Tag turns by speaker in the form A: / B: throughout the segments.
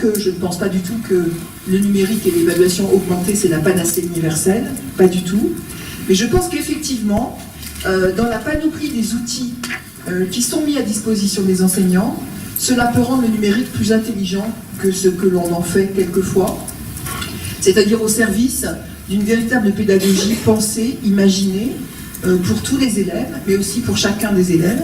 A: que je ne pense pas du tout que le numérique et l'évaluation augmentée, c'est la panacée universelle, pas du tout. Mais je pense qu'effectivement, dans la panoplie des outils qui sont mis à disposition des enseignants, cela peut rendre le numérique plus intelligent que ce que l'on en fait quelquefois, c'est-à-dire au service d'une véritable pédagogie pensée, imaginée, pour tous les élèves, mais aussi pour chacun des élèves.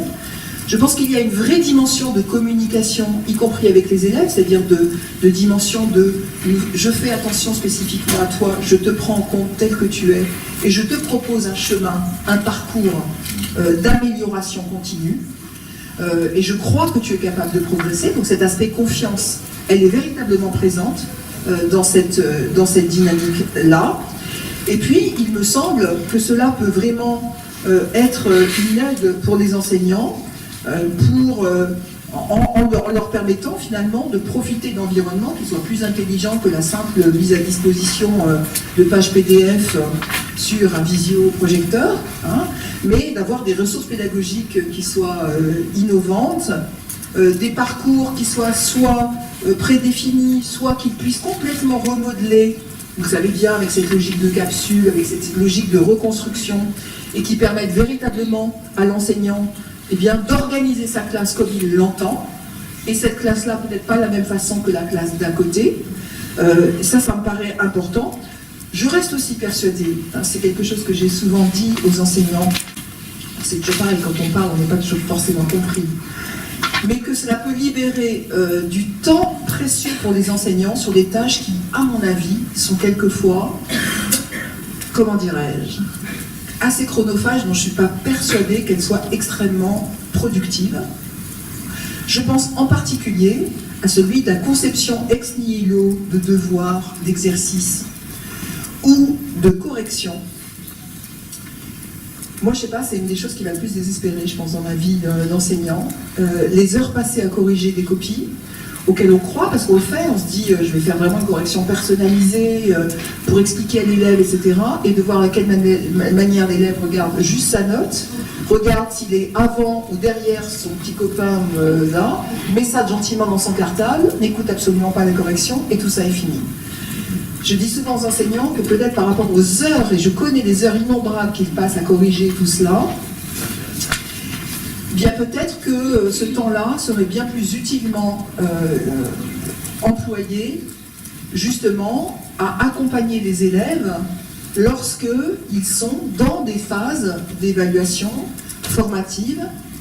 A: Je pense qu'il y a une vraie dimension de communication, y compris avec les élèves, c'est-à-dire de dimension de « je fais attention spécifiquement à toi, je te prends en compte tel que tu es, et je te propose un chemin, un parcours d'amélioration continue, et je crois que tu es capable de progresser ». Donc cet aspect confiance, elle est véritablement présente dans cette dynamique-là. Et puis, il me semble que cela peut vraiment être une aide pour les enseignants, en leur permettant finalement de profiter d'environnements qui soient plus intelligents que la simple mise à disposition de pages PDF sur un visioprojecteur, hein, mais d'avoir des ressources pédagogiques qui soient innovantes, des parcours qui soient soit prédéfinis, soit qu'ils puissent complètement remodeler, vous savez bien, avec cette logique de capsule, avec cette logique de reconstruction, et qui permettent véritablement à l'enseignant d'organiser sa classe comme il l'entend, et cette classe-là peut-être pas de la même façon que la classe d'à côté. Ça me paraît important. Je reste aussi persuadée, hein, c'est quelque chose que j'ai souvent dit aux enseignants, c'est toujours pareil, quand on parle, on n'est pas toujours forcément compris, mais que cela peut libérer du temps précieux pour les enseignants sur des tâches qui, à mon avis, sont quelquefois, comment dirais-je, assez chronophages, dont je ne suis pas persuadée qu'elles soient extrêmement productives. Je pense en particulier à celui de la conception ex nihilo de devoirs, d'exercices ou de correction. Moi, je sais pas, c'est une des choses qui m'a le plus désespérée, je pense, dans ma vie d'enseignant. Les heures passées à corriger des copies, auxquelles on croit, parce qu'on le fait, on se dit, je vais faire vraiment une correction personnalisée pour expliquer à l'élève, etc. Et de voir à quelle manière l'élève regarde juste sa note, regarde s'il est avant ou derrière son petit copain là, met ça gentiment dans son cartable, n'écoute absolument pas la correction, et tout ça est fini. Je dis souvent aux enseignants que peut-être par rapport aux heures, et je connais les heures innombrables qu'ils passent à corriger tout cela, bien peut-être que ce temps-là serait bien plus utilement employé justement à accompagner les élèves lorsqu'ils sont dans des phases d'évaluation formative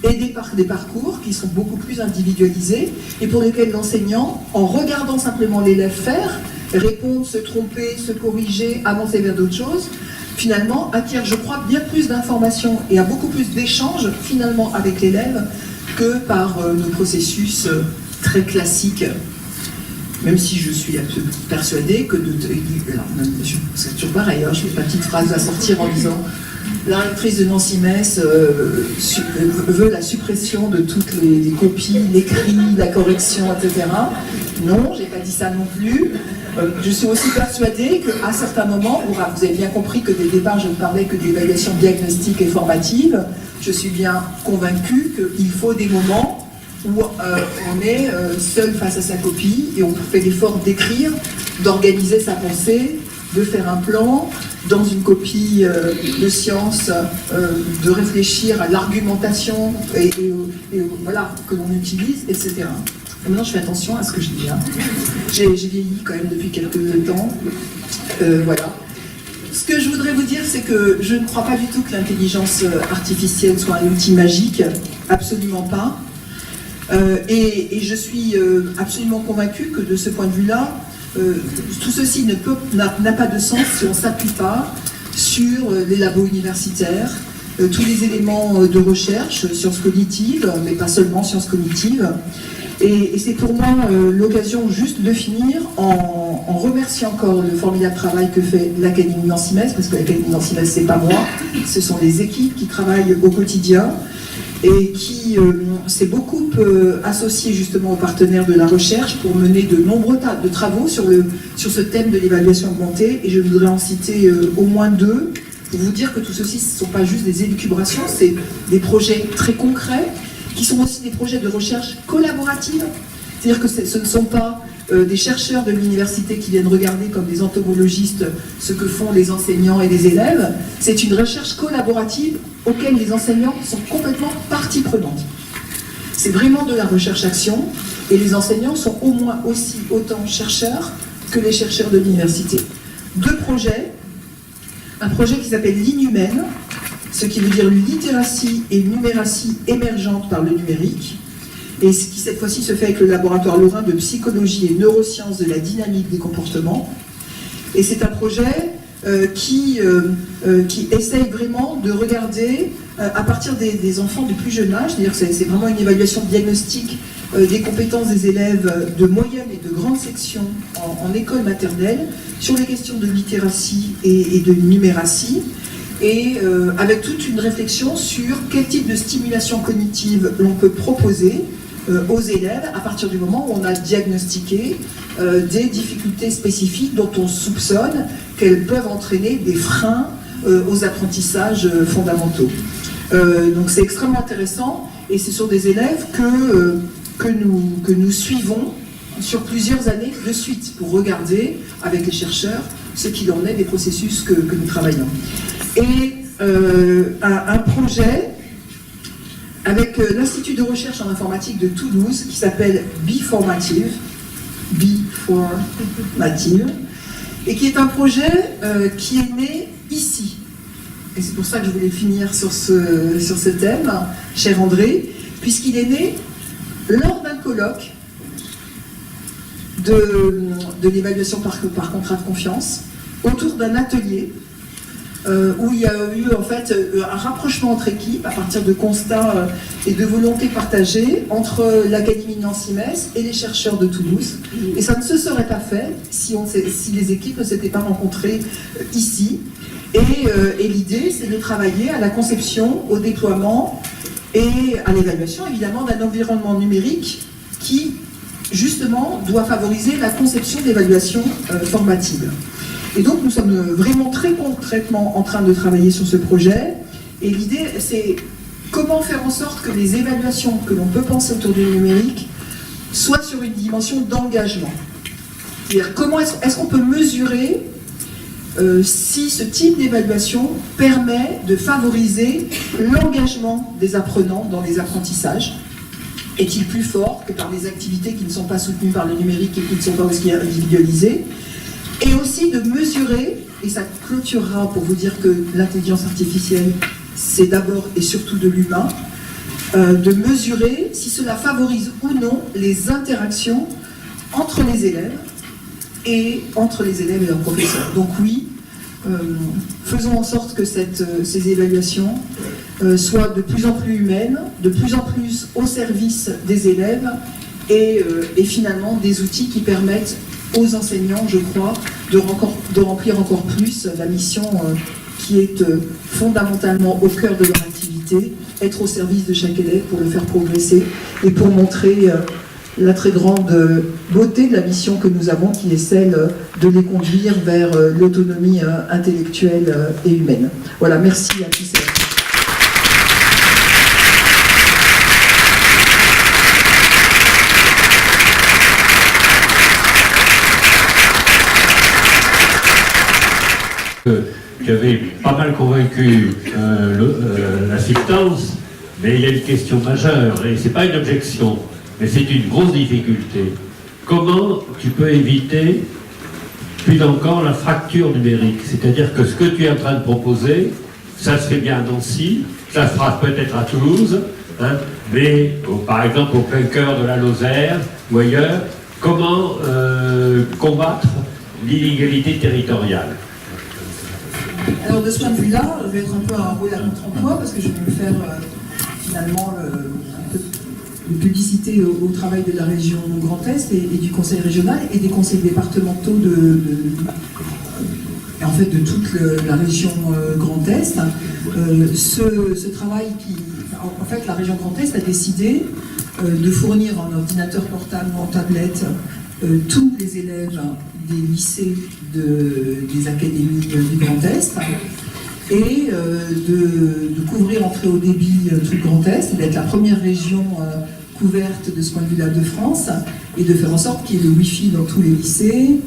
A: et des parcours qui sont beaucoup plus individualisés et pour lesquels l'enseignant, en regardant simplement l'élève faire, répondre, se tromper, se corriger, avancer vers d'autres choses, finalement acquiert, je crois, bien plus d'informations et a beaucoup plus d'échanges finalement avec l'élève que par nos processus très même si je suis persuadée que c'est toujours pareil, hein, je fais ma petite phrase à sortir en disant la rectrice de Nancy-Metz veut la suppression de toutes les copies, l'écrit, la correction, etc. Non, j'ai pas dit ça non plus. Je suis aussi persuadée qu'à certains moments, vous avez bien compris que dès le départ je ne parlais que d'évaluation diagnostique et formative, je suis bien convaincue qu'il faut des moments où on est seul face à sa copie et on fait l'effort d'écrire, d'organiser sa pensée, de faire un plan, dans une copie de sciences, de réfléchir à l'argumentation voilà, que l'on utilise, etc. Et maintenant je fais attention à ce que je dis. Hein. J'ai vieilli quand même depuis quelques temps. Voilà. Ce que je voudrais vous dire, c'est que je ne crois pas du tout que l'intelligence artificielle soit un outil magique, absolument pas. Et je suis absolument convaincue que de ce point de vue-là, tout ceci n'a pas de sens si on ne s'appuie pas sur les labos universitaires, tous les éléments de recherche, sciences cognitives, mais pas seulement sciences cognitives. Et c'est pour moi l'occasion juste de finir en remerciant encore le formidable travail que fait l'Académie Nancy-Metz, parce que l'Académie Nancy-Metz, c'est pas moi, ce sont les équipes qui travaillent au quotidien et qui s'est beaucoup associée justement aux partenaires de la recherche pour mener de nombreux tas de travaux sur ce thème de l'évaluation augmentée, et je voudrais en citer au moins deux, pour vous dire que tout ceci, ce ne sont pas juste des élucubrations, c'est des projets très concrets, qui sont aussi des projets de recherche collaborative, c'est-à-dire que ce ne sont pas des chercheurs de l'université qui viennent regarder comme des entomologistes ce que font les enseignants et les élèves. C'est une recherche collaborative auquel les enseignants sont complètement partie prenante. C'est vraiment de la recherche-action et les enseignants sont au moins aussi autant chercheurs que les chercheurs de l'université. Deux projets, un projet qui s'appelle l'Inhumaine, ce qui veut dire littératie et numératie émergente par le numérique, et ce qui cette fois-ci se fait avec le laboratoire lorrain de psychologie et neurosciences de la dynamique des comportements. Et c'est un projet qui essaye vraiment de regarder à partir des enfants du plus jeune âge, c'est-à-dire que c'est vraiment une évaluation diagnostique des compétences des élèves de moyenne et de grande section en école maternelle sur les questions de littératie et de numératie, et avec toute une réflexion sur quel type de stimulation cognitive l'on peut proposer aux élèves à partir du moment où on a diagnostiqué des difficultés spécifiques dont on soupçonne qu'elles peuvent entraîner des freins aux apprentissages fondamentaux. Donc c'est extrêmement intéressant et ce sont des élèves que nous suivons sur plusieurs années de suite pour regarder avec les chercheurs ce qu'il en est des processus que nous travaillons. Et un projet avec l'Institut de recherche en informatique de Toulouse qui s'appelle B-Formative, et qui est un projet qui est né ici. Et c'est pour ça que je voulais finir sur ce thème, cher André, puisqu'il est né lors d'un colloque de l'évaluation par contrat de confiance, autour d'un atelier où il y a eu en fait un rapprochement entre équipes à partir de constats et de volontés partagées entre l'Académie de Nancy-Metz et les chercheurs de Toulouse. Et ça ne se serait pas fait si les équipes ne s'étaient pas rencontrées ici. Et l'idée, c'est de travailler à la conception, au déploiement et à l'évaluation, évidemment, d'un environnement numérique qui, justement, doit favoriser la conception d'évaluation formative. Et donc, nous sommes vraiment très concrètement en train de travailler sur ce projet. Et l'idée, c'est comment faire en sorte que les évaluations que l'on peut penser autour du numérique soient sur une dimension d'engagement. C'est-à-dire, comment est-ce qu'on peut mesurer si ce type d'évaluation permet de favoriser l'engagement des apprenants dans les apprentissages? Est-il plus fort que par des activités qui ne sont pas soutenues par le numérique et qui ne sont pas aussi individualisées? Et aussi de mesurer, et ça clôturera pour vous dire que l'intelligence artificielle, c'est d'abord et surtout de l'humain, de mesurer si cela favorise ou non les interactions entre les élèves et entre les élèves et leurs professeurs. Donc oui, faisons en sorte que ces évaluations soient de plus en plus humaines, de plus en plus au service des élèves et finalement des outils qui permettent aux enseignants, je crois, de remplir encore plus la mission qui est fondamentalement au cœur de leur activité, être au service de chaque élève pour le faire progresser et pour montrer la très grande beauté de la mission que nous avons, qui est celle de les conduire vers l'autonomie intellectuelle et humaine. Voilà, merci à tous et à toutes.
B: Tu avais pas mal convaincu l'assistance, mais il y a une question majeure, et c'est pas une objection, mais c'est une grosse difficulté. Comment tu peux éviter, plus encore, la fracture numérique? C'est-à-dire que ce que tu es en train de proposer, ça se fait bien à Nancy, ça se fera peut-être à Toulouse, hein, mais par exemple au plein cœur de la Lozère ou ailleurs, comment combattre l'inégalité territoriale?
A: Alors de ce point de vue-là, je vais être un peu un rôle à contre-emploi parce que je vais me faire finalement un peu de publicité au travail de la région Grand Est et du conseil régional et des conseils départementaux en fait de toute la région Grand Est. Ce travail en fait, la région Grand Est a décidé de fournir en ordinateur portable ou en tablette tous les élèves des lycées des académies du Grand Est et de couvrir en très haut débit tout le Grand Est et d'être la première région couverte de ce point de vue-là de France, et de faire en sorte qu'il y ait le Wi-Fi dans tous les lycées,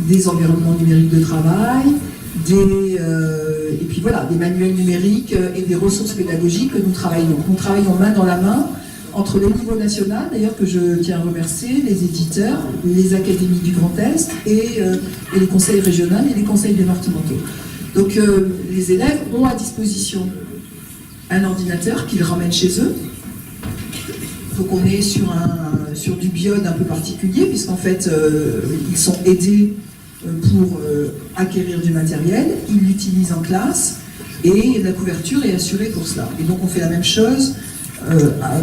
A: des environnements numériques de travail, et puis voilà, des manuels numériques et des ressources pédagogiques que nous travaillons. Nous travaillons main dans la main entre les niveaux nationaux, d'ailleurs que je tiens à remercier, les éditeurs, les académies du Grand Est et les conseils régionaux et les conseils départementaux. Donc les élèves ont à disposition un ordinateur qu'ils ramènent chez eux. Il faut qu'on est sur du BIOD un peu particulier, puisqu'en fait ils sont aidés pour acquérir du matériel, ils l'utilisent en classe et la couverture est assurée pour cela. Et donc on fait la même chose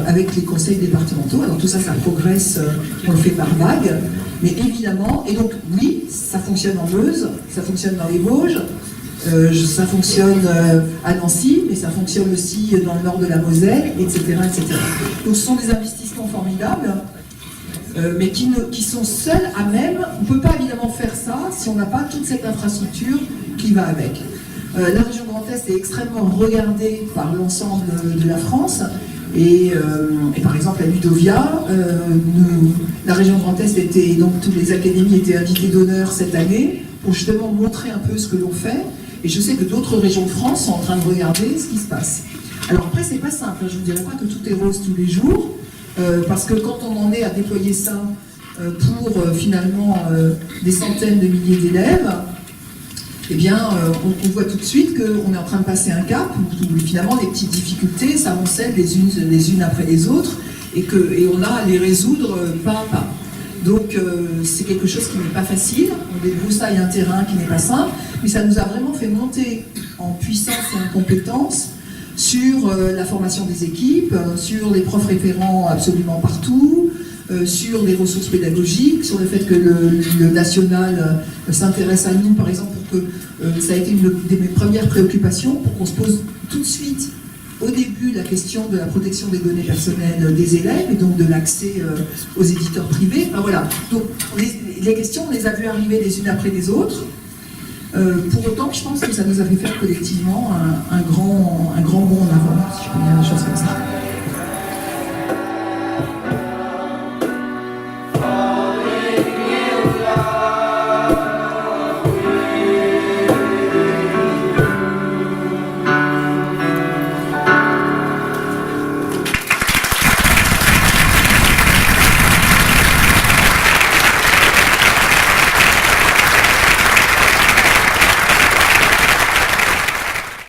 A: avec les conseils départementaux. Alors tout ça, ça progresse, on le fait par vague, mais évidemment, et donc oui, ça fonctionne en Meuse, ça fonctionne dans les Vosges, ça fonctionne à Nancy, mais ça fonctionne aussi dans le nord de la Moselle, etc., etc. Donc ce sont des investissements formidables, mais qui sont seuls à même. On ne peut pas évidemment faire ça si on n'a pas toute cette infrastructure qui va avec. La région Grand Est est extrêmement regardée par l'ensemble de la France. Et par exemple à Ludovia, la région Grand Est était, donc toutes les académies étaient invitées d'honneur cette année pour justement montrer un peu ce que l'on fait. Et je sais que d'autres régions de France sont en train de regarder ce qui se passe. Alors après, c'est pas simple, je ne vous dirais pas que tout est rose tous les jours, parce que quand on en est à déployer ça pour finalement des centaines de milliers d'élèves, eh bien, on voit tout de suite qu'on est en train de passer un cap où finalement les petites difficultés s'amoncellent les unes après les autres et on a à les résoudre pas à pas. Donc c'est quelque chose qui n'est pas facile, on débroussaille un terrain qui n'est pas simple, mais ça nous a vraiment fait monter en puissance et en compétence sur la formation des équipes, sur les profs référents absolument partout, sur les ressources pédagogiques, sur le fait que le national s'intéresse à nous, par exemple, pour que ça a été une de mes premières préoccupations, pour qu'on se pose tout de suite, au début, la question de la protection des données personnelles des élèves, et donc de l'accès aux éditeurs privés. Enfin, voilà. Donc les questions, on les a vues arriver les unes après les autres. Pour autant, je pense que ça nous a fait faire collectivement un grand bond en avant, si je peux dire des choses comme ça.